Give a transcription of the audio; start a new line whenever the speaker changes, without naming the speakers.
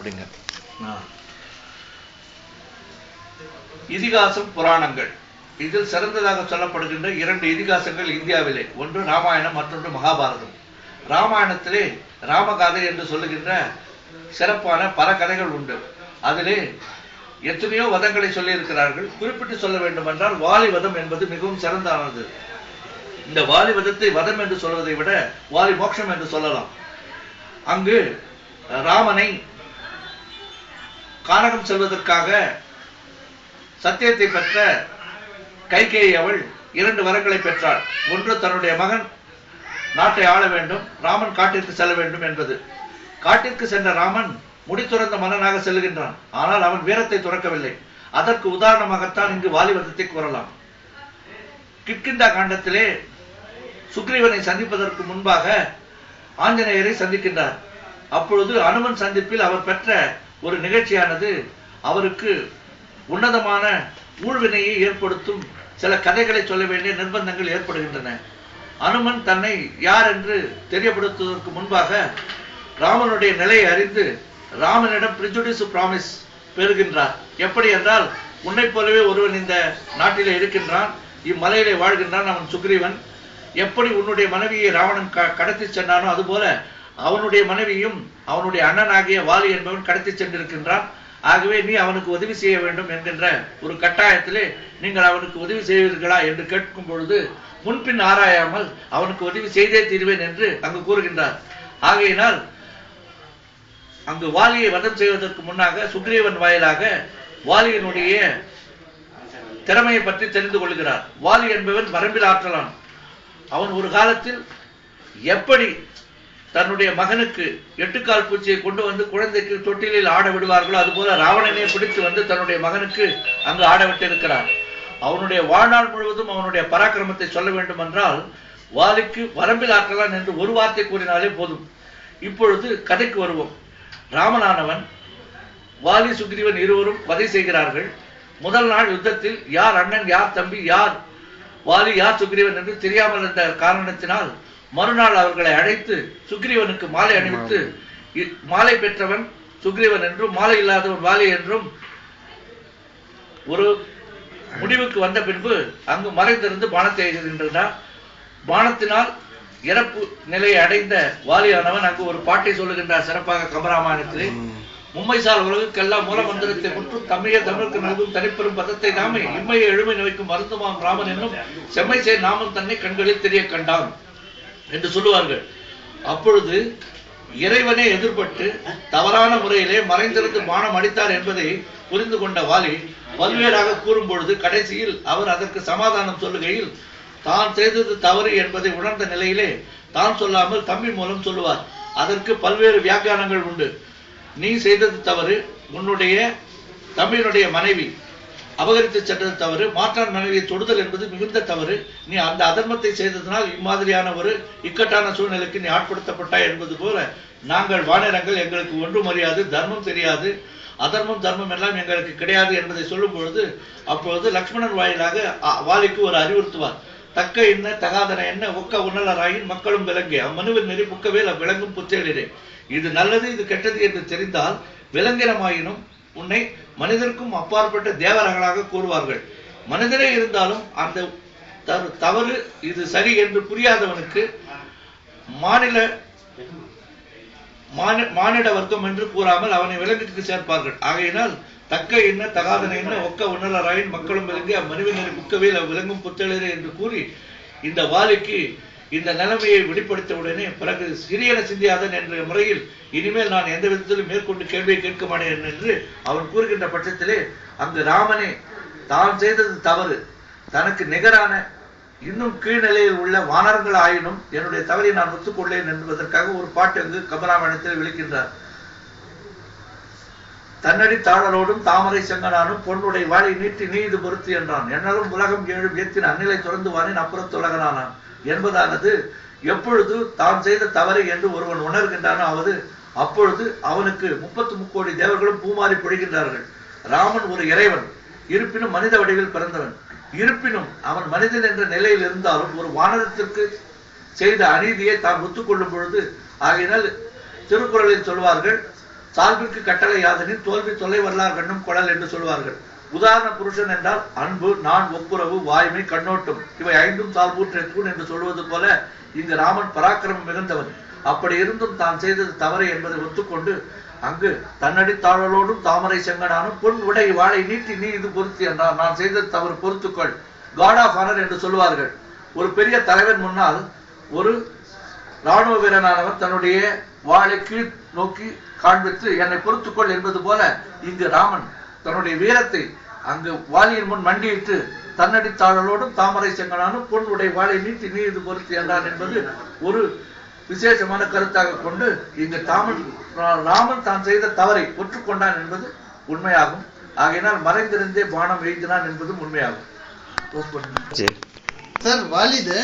அப்படிங்க. இதிகாசம் புராணங்கள். இதில் சிறந்ததாக சொல்லப்படுகின்ற 2 இதிகாசங்கள் இந்தியாவிலே, ஒன்று ராமாயணம், மற்றொன்று மகாபாரதம். ராமாயணத்திலே ராமகாதை என்று சொல்லுகின்ற சிறப்பான பல கதைகள் உண்டு. அதிலே எத்தனையோ வதங்களை சொல்லி இருக்கிறார்கள். குறிப்பிட்டு சொல்ல வேண்டும் என்றால் வாலி வதம் என்பது மிகவும் சிறந்தானது. இந்த வாலி வதத்தை வதம் என்று சொல்வதை விட வாலி மோட்சம் என்று சொல்லலாம். அங்கு ராமனை கானகம் செல்வதற்காக சத்தியத்தை பெற்ற கைகேயி அவள் 2 வரங்களை பெற்றாள். ஒன்று, தன்னுடைய மகன் நாட்டை ஆள வேண்டும், ராமன் காட்டிற்கு செல்ல வேண்டும் என்பது. காட்டிற்கு சென்ற ராமன் முடித்துறந்த மன்னனாக செல்கின்றான். ஆனால் அவன் வீரத்தை துறக்கவில்லை. அதற்கு உதாரணமாகத்தான் இங்கு வாலிவதத்தை கூறலாம். கிஷ்கிந்தா காண்டத்திலே சுக்ரீவனை சந்திப்பதற்கு முன்பாக ஆஞ்சநேயரை சந்திக்கின்றார். அப்பொழுது அனுமன் சந்திப்பில் அவர் பெற்ற ஒரு நிகழ்ச்சியானது அவருக்கு உன்னதமான ஊழ்வினையை ஏற்படுத்தும் சில கதைகளை சொல்ல வேண்டிய நிர்பந்தங்கள் ஏற்படுகின்றன. அனுமன் தன்னை யார் என்று தெரியப்படுத்துவதற்கு முன்பாக ராமனுடைய நிலையை அறிந்து ராமனிடம் பிரிஜுடிஸ் பிராமிஸ் பெறுகின்றார். எப்படி என்றால், உன்னை போலவே ஒருவன் இந்த நாட்டிலே இருக்கின்றான், இம்மலையிலே வாழ்கின்றான், அவன் சுக்ரீவன். எப்படி உன்னுடைய மனைவியை ராவணன் கடத்தி சென்றானோ அதுபோல அவனுடைய மனைவியும் அவனுடைய அண்ணனாகிய வாலி என்பவன் கடத்தி சென்றிருக்கின்றான். ஆகவே நீ அவனுக்கு உதவி செய்ய வேண்டும் என்கின்ற ஒரு கட்டாயத்திலே நீங்கள் அவனுக்கு உதவி செய்வீர்களா என்று கேட்கும் பொழுது முன்பின் ஆராயாமல் அவனுக்கு உதவி செய்தே தீர்வேன் என்று அங்கு கூறுகின்றார். ஆகையினால் அங்கு வாலியை வதம் செய்வதற்கு முன்னாக சுக்ரீவன் வாயிலாக வாலியினுடைய திறமையை பற்றி தெரிந்து கொள்கிறார். வாலி என்பவன் வரம்பில் ஆற்றலான். அவன் ஒரு காலத்தில் எப்படி தன்னுடைய மகனுக்கு 8 கால் பூச்சியை கொண்டு வந்து குழந்தைக்கு தொட்டிலில் ஆட விடுவார்களோ அதுபோல ராவணனை பிடித்து வந்து தன்னுடைய மகனுக்கு அங்கு ஆட விட்டு இருக்கிறார். அவனுடைய வாழ்நாள் முழுவதும் அவனுடைய பராக்கிரமத்தை சொல்ல வேண்டும் என்றால் வாலிக்கு வரம்பில் ஆற்றலான் என்று ஒரு வார்த்தை கூறினாலே போதும். இப்பொழுது கதைக்கு வருவோம். ராமனானவன் வாலி சுக்ரீவன் இருவரும் வதை செய்கிறார்கள். முதல் நாள் யுத்தத்தில் யார் அண்ணன், யார் தம்பி, யார் வாலி, யார் சுக்ரீவன் என்று தெரியாமல் இருந்த காரணத்தினால் மறுநாள் அவர்களை அழைத்து சுக்ரீவனுக்கு மாலை அணிவித்து, மாலை பெற்றவன் சுக்ரீவன் என்றும் மாலை இல்லாதவன் வாலி என்றும் ஒரு முடிவுக்கு வந்த பின்பு அங்கு மறைந்திருந்து பானத்தை எழுதுகின்றனர். பானத்தினால் இறப்பு நிலையை அடைந்த வாலியானவன் அங்கு ஒரு பாட்டை சொல்லுகின்றார் சிறப்பாக கம்பராமாயணத்திலே. மும்மைசால் உலகுக்கெல்லாம் மூல மந்திரத்தை முற்றும் தமிழே தமிழுக்கு நல்கும் தனிப்பெரும் பதத்தை நாமே இம்மையை எழுமை நோய்க்கும் மருத்துவம் ராமன் என்னும் செம்மை செய் நாமம் தன்னை கண்களில் தெரிய கண்டான் என்று சொல்லுவார்கள். அப்பொழுது இறைவனே எதிர்பட்டு தவறான முறையிலே மறைந்திருந்து பானம் அடித்தார் என்பதை புரிந்து கொண்ட வாலி பல்வேறாக கூறும் பொழுது கடைசியில் அவர் அதற்கு சமாதானம் சொல்லுகையில் தான் செய்தது தவறு என்பதை உணர்ந்த நிலையிலே தான் சொல்லாமல் தம்பி மூலம் சொல்லுவார். அதற்கு பல்வேறு வியாக்கியானங்கள் உண்டு. நீ செய்தது தவறு, உன்னுடைய தம்பியினுடைய மனைவி அபகரித்து சென்றது தவறு, மாற்றான் மனைவியை தொடுதல் என்பது மிகுந்த தவறு. நீ அந்த அதர்மத்தை செய்ததனால் இம்மாதிரியான ஒரு இக்கட்டான சூழ்நிலைக்கு நீ ஆட்படுத்தப்பட்டாய் என்பது போல நாங்கள் வானரங்கள் எங்களுக்கு ஒன்றும் அறியாது, தர்மம் தெரியாது, அதர்மம் தர்மம் எல்லாம் எங்களுக்கு கிடையாது என்பதை சொல்லும் பொழுது அப்பொழுது லக்ஷ்மணன் வாயிலாக வாலிக்கு ஒரு அறிவுறுத்துவார். தக்க என்ன தகாதன என்ன ஒக்க உணலராயின் மக்களும் விளங்கே அம்மனுவின் நெறி புக்கவே விளங்கும் புத்தேளிரே. இது நல்லது இது கெட்டது என்று தெரிந்தால் விலங்கினமாயினும் உன்னை மனிதருக்கும் அப்பாற்பட்ட தேவர்களாக கூறுவார்கள். மனிதரே இருந்தாலும் அந்த தவறு இது சரி என்று புரியாதவனுக்கு மானிட வர்க்கம் என்று கூறாமல் அவனை விலங்கிற்கு சேர்ப்பார்கள். ஆகையினால் தக்க என்ன தகாதன என்ன ஒக்க உணலராயின் மக்களும் விளங்கி அம்மனுவினரை புக்கவே விளங்கும் புத்தேளிரே என்று கூறி இந்த வாலிக்கு இந்த நிலைமையை வெளிப்படுத்த உடனே பிறகு சிறியன சிந்தியாதன் என்ற முறையில் இனிமேல் நான் எந்த விதத்திலும் மேற்கொண்டு கேள்வியை கேட்க மாட்டேன் என்று அவன் கூறுகின்ற பட்சத்திலே அங்கு ராமனே தான் செய்தது தவறு, தனக்கு நிகரான இன்னும் கீழ்நிலையில் உள்ள வானரங்கள் ஆயினும் என்னுடைய தவறை நான் ஒத்துக்கொள்ளேன் என்பதற்காக ஒரு பாட்டு அங்கு கம்பராமாயணத்தில் விளக்கின்றார். தன்னடி தாழலோடும் தாமரை செங்கனானும் பொன்னுடைய வாழை நீட்டி நீது பொருத்தி என்றான். என்னலும் உலகம் ஏழும் ஏத்தின் அந்நிலை துறந்து வானின் அப்புறத்து உலகனானான் என்பதானது எப்பொழுது தான் செய்த தவறை என்று ஒருவன் உணர்கின்றானோ அப்பொழுது அவனுக்கு 33 கோடி தேவர்களும் பூமாறி பொழிகின்றார்கள். ராமன் ஒரு இறைவன், இருப்பினும் மனித வடிவில் பிறந்தவன். இருப்பினும் அவன் மனிதன் என்ற நிலையில் இருந்தாலும் ஒரு வானரத்திற்கு செய்த அநீதியை தான் ஒத்துக்கொள்ளும் பொழுது, ஆகையினால் திருக்குறளில் சொல்வார்கள், சால்பிற்கு கட்டளை யாதனின் தோல்வி தொலை வரலாறு கண்ணும் கொடல் என்று சொல்வார்கள். உதாரண புருஷன் என்றால் அன்பு, நான், ஒப்புரவு, வாய்மை, கண்ணோட்டம் இவை ஐந்தும் சால்பூற்ற தூண் என்று சொல்வது போல இங்கு ராமன் பராக்கிரமம் மிகுந்தவன். அப்படி இருந்தும் தான் செய்தது தவறு என்பதை ஒத்துக்கொண்டு அங்கு தன்னடி தாழலோடும் தாமரை செங்கனானும் பொன் உடை வாளை நீட்டி நீ இது பொருத்தி என்றார். நான் செய்தது தவறு, பொறுத்துக்கொள். காட் ஆஃப் ஆனர் என்று சொல்வார்கள். ஒரு பெரிய தலைவன் முன்னால் ஒரு ராணுவ வீரனானவர் தன்னுடைய வாளை கீழ் நோக்கி காண்பித்து என்னை பொறுத்துக்கொள் என்பது போல இங்கு ராமன் தன்னுடைய வீரத்தை அங்கு வாளியின் முன் மண்டியிட்டு தன்னடி தாழலோடும் தாமரை செங்கனானும் பொன் உடை வாளை நீட்டி நீ இது பொருத்தி என்றான் என்பது ஒரு விசேஷமான கருத்தாக கொண்டு இங்கு ராமன் தான் செய்த தவறை ஒற்றுக்கொண்டான் என்பது உண்மையாகும். ஆகையினால் மறைந்திருந்தே பானம் எய்தினான் என்பதும் உண்மையாகும்.
சார் வாலிது